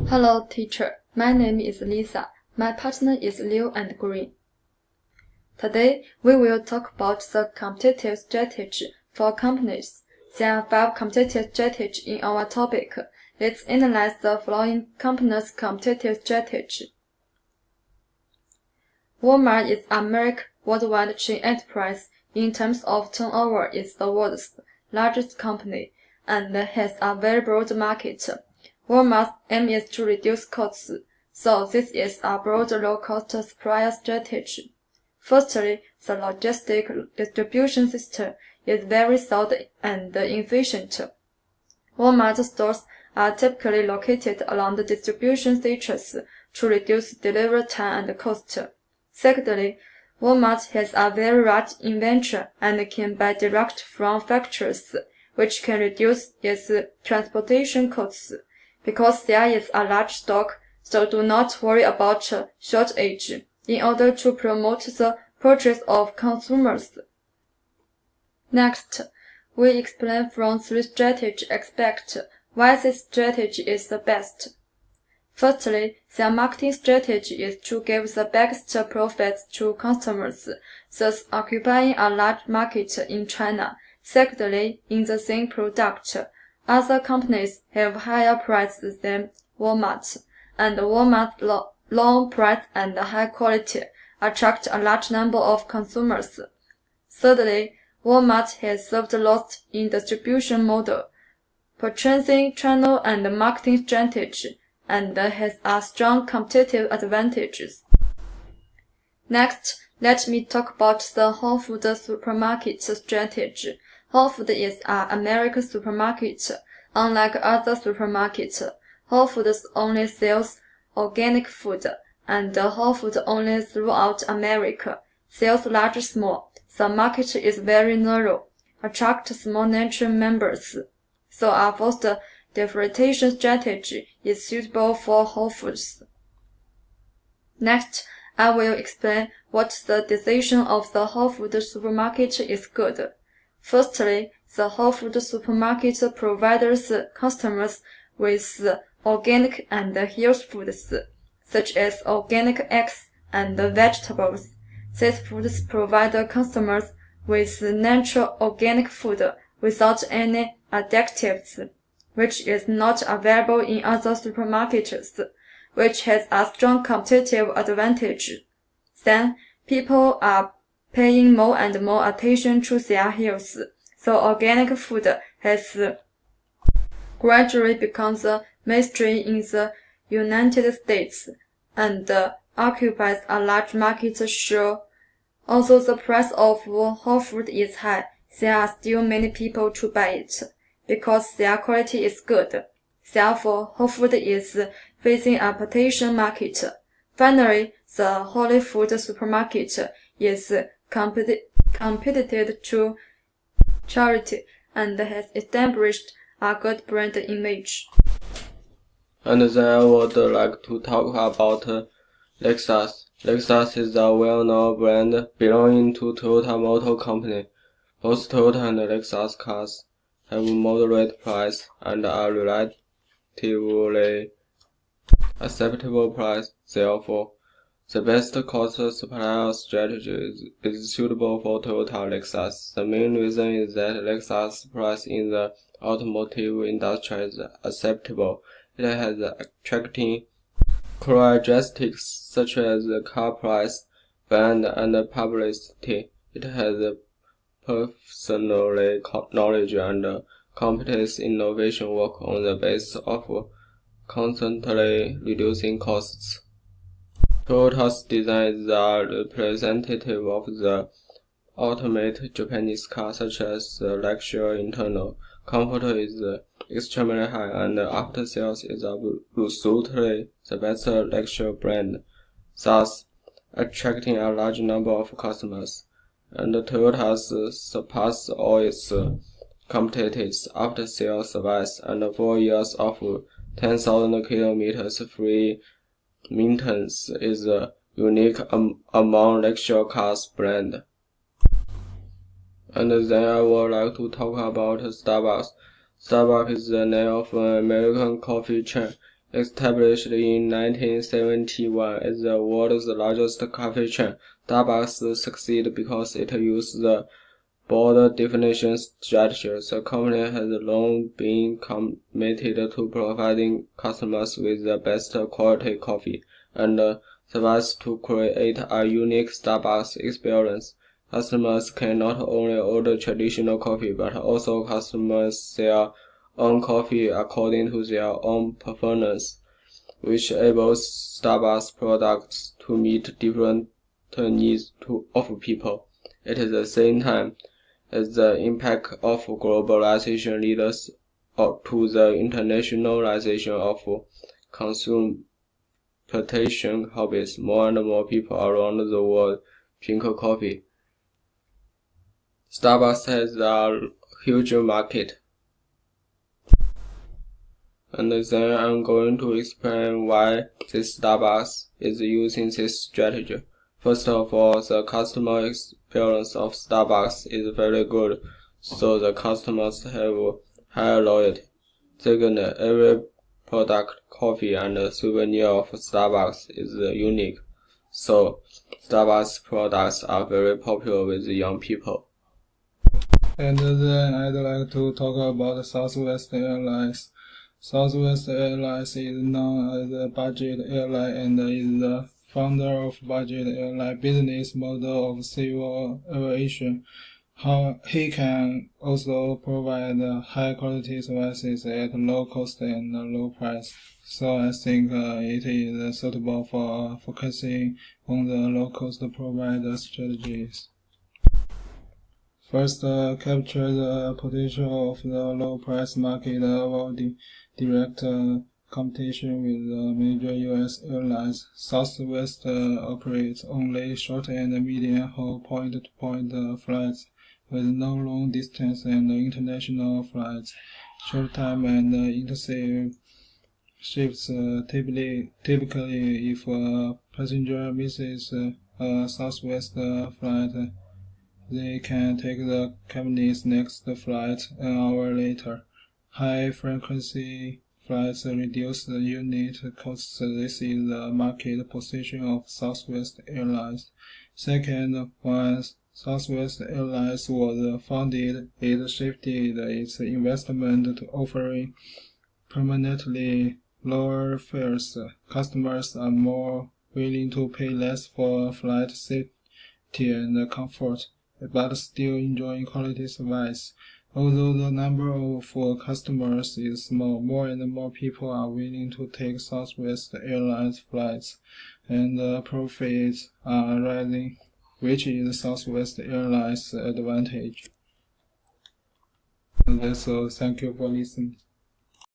Hello, teacher. My name is Lisa. My partner is Liu and Green. Today, we will talk about the competitive strategy for companies. There are 5 competitive strategies in our topic. Let's analyze the following companies' competitive strategy. Walmart is America's worldwide chain enterprise. In terms of turnover, it's the world's largest company and has a very broad market. Walmart's aim is to reduce costs, so this is a broad low-cost supplier strategy. Firstly, the logistic distribution system is very sound and efficient. Walmart stores are typically located along the distribution cities to reduce delivery time and cost. Secondly, Walmart has a very large inventory and can buy direct from factories, which can reduce its transportation costs. Because there is a large stock, so do not worry about shortage in order to promote the purchase of consumers. Next, we explain from 3 strategy aspects why this strategy is the best. Firstly, their marketing strategy is to give the biggest profits to customers, thus occupying a large market in China. Secondly, in the same product, other companies have higher prices than Walmart, and Walmart's low price and high quality attract a large number of consumers. Thirdly, Walmart has served lost in distribution model, purchasing channel and marketing strategy, and has a strong competitive advantages. Next, let me talk about the Whole Foods supermarket strategy. Whole Foods is an American supermarket. Unlike other supermarkets, Whole Foods only sells organic food, and Whole Foods only throughout America sells large small. The market is very narrow, attract small nature members, so a forced differentiation strategy is suitable for Whole Foods. Next, I will explain what the decision of the Whole Foods supermarket is good. Firstly, the Whole Foods supermarket provides customers with organic and healthy foods, such as organic eggs and vegetables. These foods provide customers with natural organic food without any additives, which is not available in other supermarkets, which has a strong competitive advantage. Then, people are paying more and more attention to their health, so organic food has gradually become the mainstream in the United States and occupies a large market share. Although the price of Whole Foods is high, there are still many people to buy it, because their quality is good. Therefore, Whole Foods is facing a potential market. Finally, the Whole Foods supermarket is competitive to charity and has established a good brand image. And then I would like to talk about Lexus. Lexus is a well-known brand belonging to Toyota Motor Company. Both Toyota and Lexus cars have moderate price and a relatively acceptable price. Therefore, the best cost supplier strategy is suitable for Toyota Lexus. The main reason is that Lexus' price in the automotive industry is acceptable. It has attracting characteristics such as car price, brand, and publicity. It has personal knowledge and competence innovation work on the basis of constantly reducing costs. Toyota's design is a representative of the ultimate Japanese car, such as the luxury internal comfort is extremely high, and after sales is absolutely the best luxury brand, thus attracting a large number of customers. And Toyota's surpass all its competitors after sales service and 4 years of 10,000 kilometers free maintenance is unique among luxury cars brand. And then I would like to talk about Starbucks. Starbucks is the name of an American coffee chain. Established in 1971 as the world's largest coffee chain, Starbucks succeeded because it used the bold definition strategy. The company has long been committed to providing customers with the best quality coffee and strives to create a unique Starbucks experience. Customers can not only order traditional coffee but also customize their own coffee according to their own preference, which enables Starbucks products to meet different needs of people. At the same time, as the impact of globalization leads to the internationalization of consumption habits, more and more people around the world drink coffee. Starbucks has a huge market. And then I'm going to explain why this Starbucks is using this strategy. First of all, the customer experience of Starbucks is very good, so the customers have high loyalty. Second, every product, coffee, and souvenir of Starbucks is unique, so Starbucks products are very popular with young people. And then I'd like to talk about Southwest Airlines. Southwest Airlines is known as a budget airline and is the founder of budget airline business model of civil aviation. He can also provide high quality services at low cost and low price. So I think it is suitable for focusing on the low cost provider strategies. First, capture the potential of the low-price market, avoiding direct competition with the major U.S. airlines. Southwest operates only short and medium-haul point-to-point flights with no long-distance and international flights. Short-time and intercity shifts typically, if a passenger misses a Southwest flight, they can take the company's next flight an hour later. High-frequency flights reduce the unit costs. This is the market position of Southwest Airlines. Second, when Southwest Airlines was founded, it shifted its investment to offering permanently lower fares. Customers are more willing to pay less for flight safety and comfort, but still enjoying quality service. Although the number of customers is small, more and more people are willing to take Southwest Airlines flights, and profits are rising, which is Southwest Airlines' advantage. That's all. Thank you for listening.